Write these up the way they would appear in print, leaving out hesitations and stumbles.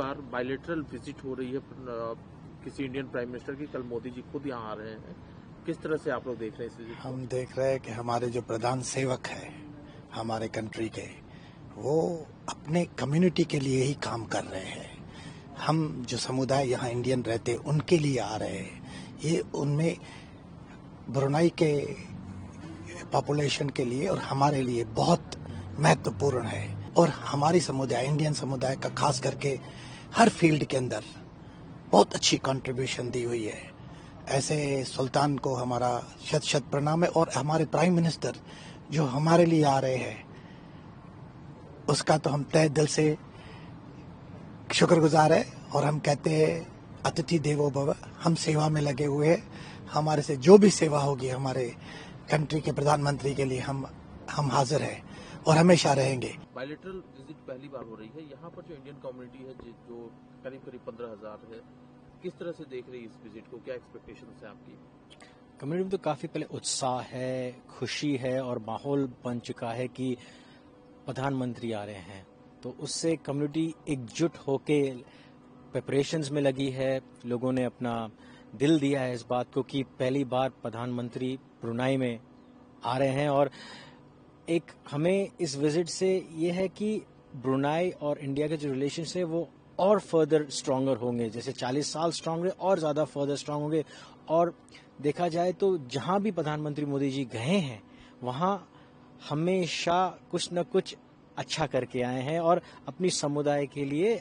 बार bilateral visit हो रही है किसी इंडियन प्राइम मिनिस्टर की। कल मोदी जी खुद यहाँ आ रहे हैं। किस तरह से आप लोग देख रहे हैं इस विजिट को? हम देख रहे हैं कि हमारे जो प्रधान सेवक है हमारे कंट्री के, वो अपने कम्युनिटी के लिए ही काम कर रहे हैं। हम जो समुदाय यहाँ इंडियन रहते उनके लिए आ रहे हैं। ये उनमें ब्रुनाई के पॉपुलेशन के लिए और हमारे लिए बहुत महत्वपूर्ण है। और हमारी समुदाय, इंडियन समुदाय का खास करके हर फील्ड के अंदर बहुत अच्छी कंट्रीब्यूशन दी हुई है। ऐसे सुल्तान को हमारा शत शत प्रणाम है। और हमारे प्राइम मिनिस्टर जो हमारे लिए आ रहे हैं उसका तो हम तहे दिल से शुक्रगुजार है। और हम कहते हैं अतिथि देवो भव, हम सेवा में लगे हुए हैं। हमारे से जो भी सेवा होगी हमारे कंट्री के प्रधानमंत्री के लिए हम हाजिर हैं और हमेशा रहेंगे। बायलैटरल विजिट पहली बार हो रही है। यहाँ पर जो इंडियन कम्युनिटी है जो करीब 15,000 है, किस तरह से देख रही है इस विजिट को? क्या एक्सपेक्टेशंस है आपकी? कम्युनिटी में तो काफ़ी पहले उत्साह है, खुशी है और माहौल बन चुका है कि प्रधानमंत्री आ रहे हैं। तो उससे कम्युनिटी एकजुट होके प्रिपरेशंस में लगी है। लोगों ने अपना दिल दिया है इस बात को कि पहली बार प्रधानमंत्री ब्रुनाई में आ रहे हैं। और एक हमें इस विजिट से ये है कि ब्रुनाई और इंडिया के जो रिलेशंस है वो और फर्दर स्ट्रॉन्गर होंगे। जैसे 40 साल स्ट्रॉन्ग रहे और ज़्यादा फर्दर स्ट्रॉन्ग होंगे। और देखा जाए तो जहाँ भी प्रधानमंत्री मोदी जी गए हैं वहाँ हमेशा कुछ न कुछ अच्छा करके आए हैं और अपनी समुदाय के लिए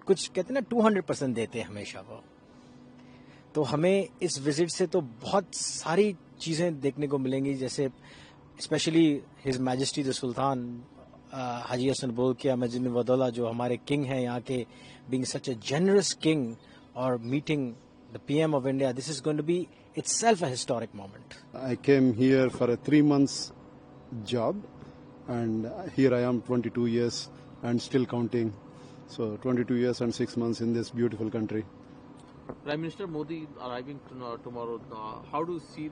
कुछ कहते हैं ना 200% देते हैं हमेशा वो। तो हमें इस विजिट से तो बहुत सारी चीज़ें देखने को मिलेंगी। जैसे specially his majesty the sultan Haji Hassanal Bolkiah Muizzaddin Waddaulah जो हमारे किंग हैं यहाँ के, being such a generous king और meeting the PM of India, this is going to be itself a historic moment. I came here for a 3 months job and here I am 22 years and still counting. So 22 years and 6 months in this beautiful country. Prime Minister Modi arriving tomorrow. How do you see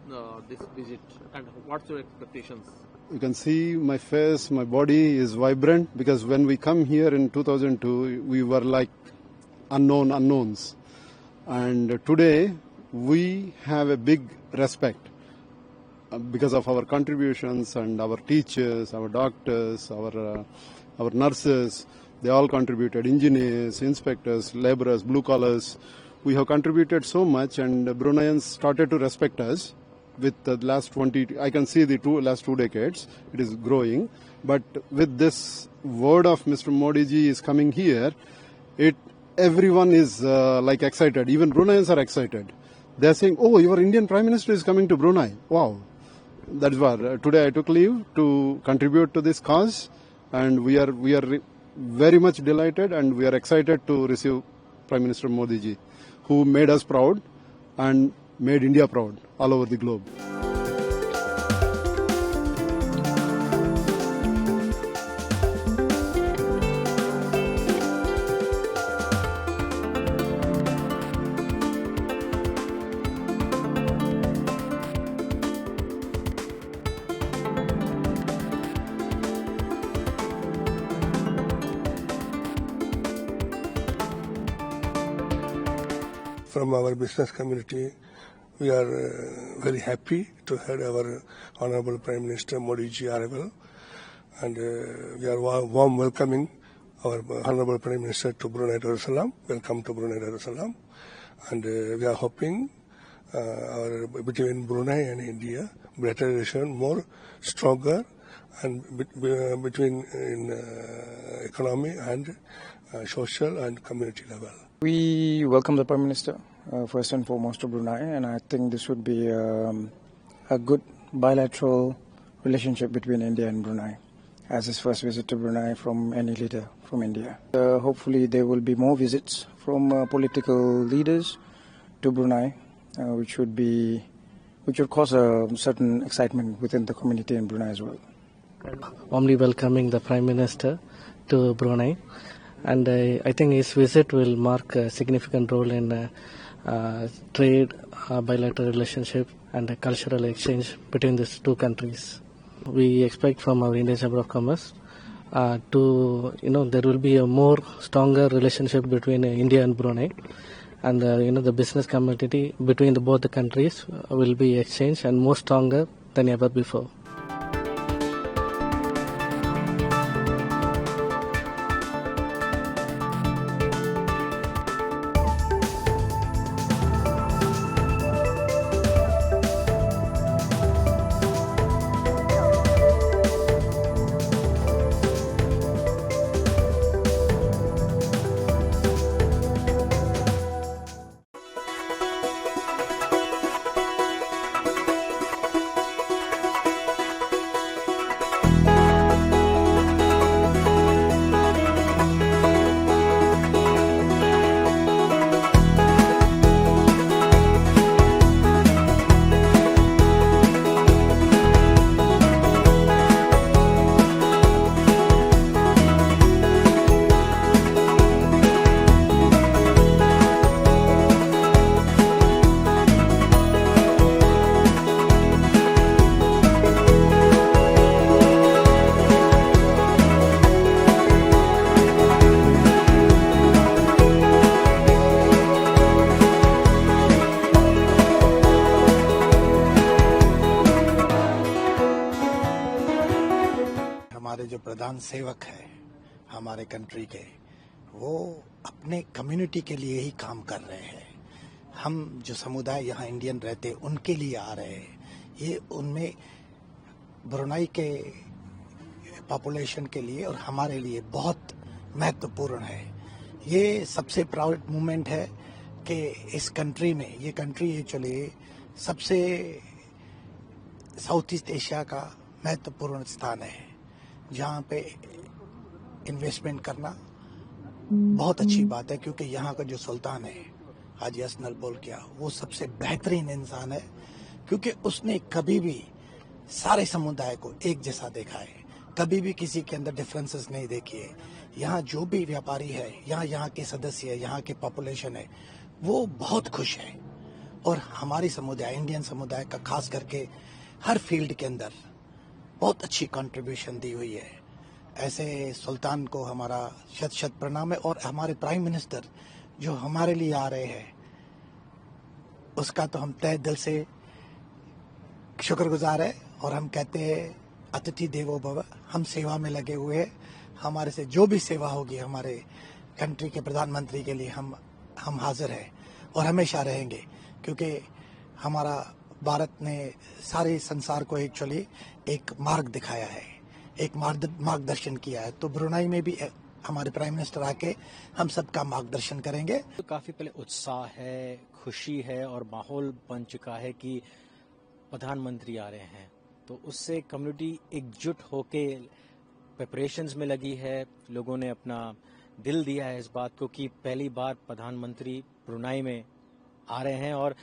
this visit and what's your expectations? You can see my face, my body is vibrant because when we come here in 2002, we were like unknowns. And today we have a big respect because of our contributions and our teachers, our doctors, our nurses. They all contributed, engineers, inspectors, laborers, blue collars. We have contributed so much and Bruneians started to respect us with the last 20, I can see the last 2 decades, it is growing. But with this word of Mr. Modi ji is coming here, everyone is like excited. Even Bruneians are excited. They are saying, "Oh, your Indian Prime Minister is coming to Brunei." Wow, that is why today I took leave to contribute to this cause, and we are very much delighted, and we are excited to receive Prime Minister Modi ji, who made us proud and made India proud all over the globe. From our business community, we are very happy to have our Honorable Prime Minister Modi ji arrival, and we are warm welcoming our Honorable Prime Minister to Brunei Darussalam. Welcome to Brunei Darussalam, and we are hoping between Brunei and India better relation, more stronger, and between in economy and social and community level. We welcome the Prime Minister first and foremost to Brunei, and I think this would be a good bilateral relationship between India and Brunei as his first visit to Brunei from any leader from India. Hopefully there will be more visits from political leaders to Brunei, which would cause a certain excitement within the community in Brunei as well. Warmly welcoming the Prime Minister to Brunei. And I think his visit will mark a significant role in trade, bilateral relationship and cultural exchange between these two countries. We expect from our Indian Chamber of Commerce there will be a more stronger relationship between India and Brunei, and the business community between both the countries will be exchanged and more stronger than ever before. हमारे जो प्रधान सेवक है हमारे country के, वो अपने community के लिए ही काम कर रहे हैं। हम जो समुदाय यहाँ इंडियन रहते उनके लिए आ रहे हैं, ये उनमें ब्रुनाई के पॉपुलेशन के लिए और हमारे लिए बहुत महत्वपूर्ण है। ये सबसे प्राउड मोमेंट है कि इस कंट्री में, ये कंट्री एक्चुअली सबसे साउथ ईस्ट एशिया का महत्वपूर्ण स्थान है, जहाँ पे इन्वेस्टमेंट करना बहुत अच्छी बात है, क्योंकि यहाँ का जो सुल्तान है हाजी हसन बोलकिया, वो सबसे बेहतरीन इंसान है, क्योंकि उसने कभी भी सारे समुदाय को एक जैसा देखा है, कभी भी किसी के अंदर डिफरेंसेस नहीं देखी है। यहाँ जो भी व्यापारी है, यहाँ के सदस्य है, यहाँ के पॉपुलेशन है, वो बहुत खुश है। और हमारी समुदाय, इंडियन समुदाय का खास करके हर फील्ड के अंदर बहुत अच्छी कंट्रीब्यूशन दी हुई है। ऐसे सुल्तान को हमारा शत शत प्रणाम है, और हमारे प्राइम मिनिस्टर जो हमारे लिए आ रहे हैं, उसका तो हम तहे दिल से शुक्रगुजार है। और हम कहते हैं अतिथि देवो भव, हम सेवा में लगे हुए हैं। हमारे से जो भी सेवा होगी हमारे कंट्री के प्रधानमंत्री के लिए हम हाजिर हैं और हमेशा रहेंगे, क्योंकि हमारा भारत ने सारे संसार को एक्चुअली एक मार्ग दिखाया है, एक मार्गदर्शन किया है। तो ब्रुनाई में भी हमारे प्राइम मिनिस्टर आके हम सबका मार्गदर्शन करेंगे। तो काफी पहले उत्साह है, खुशी है और माहौल बन चुका है कि प्रधानमंत्री आ रहे हैं, तो उससे कम्युनिटी एकजुट होके प्रिपरेशंस में लगी है। लोगों ने अपना दिल दिया है इस बात को कि पहली बार प्रधानमंत्री ब्रुनाई में आ रहे हैं। और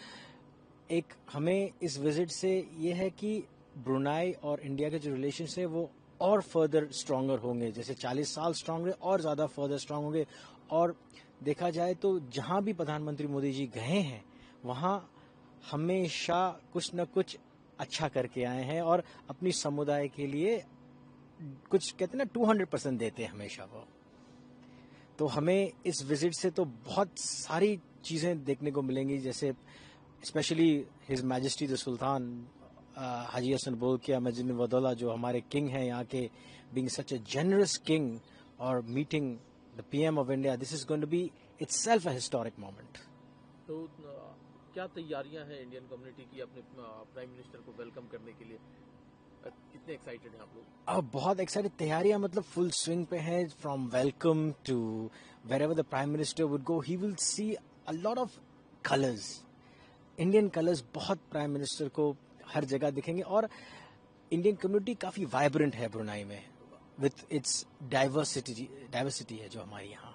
एक हमें इस विजिट से ये है कि ब्रुनाई और इंडिया के जो रिलेशंस है वो और फर्दर स्ट्रॉन्गर होंगे, जैसे 40 साल स्ट्रॉन्ग रहे और ज़्यादा फर्दर स्ट्रॉन्ग होंगे। और देखा जाए तो जहां भी प्रधानमंत्री मोदी जी गए हैं वहां हमेशा कुछ न कुछ अच्छा करके आए हैं और अपनी समुदाय के लिए कुछ कहते हैं ना 200% देते हैं हमेशा वो। तो हमें इस विजिट से तो बहुत सारी चीज़ें देखने को मिलेंगी, जैसे specially his majesty the sultan Haji Hassanal Bolkiah Muizzaddin Waddaulah, जो हमारे किंग हैं यहाँ के, being such a generous king और meeting the PM of India, this is going to be itself a historic moment. तो क्या तैयारियां हैं इंडियन कम्युनिटी की अपने प्राइम मिनिस्टर को वेलकम करने के लिए? कितने एक्साइटेड हैं आप लोग? अब बहुत एक्साइटेड, तैयारियां मतलब फुल स्विंग पे हैं। From welcome to wherever the prime minister would go, he will see a lot of colours, Indian colours बहुत प्राइम मिनिस्टर को हर जगह दिखेंगे। और इंडियन कम्युनिटी काफी वाइब्रेंट है ब्रुनाई में, विथ इट्स डाइवर्सिटी है जो हमारे यहाँ।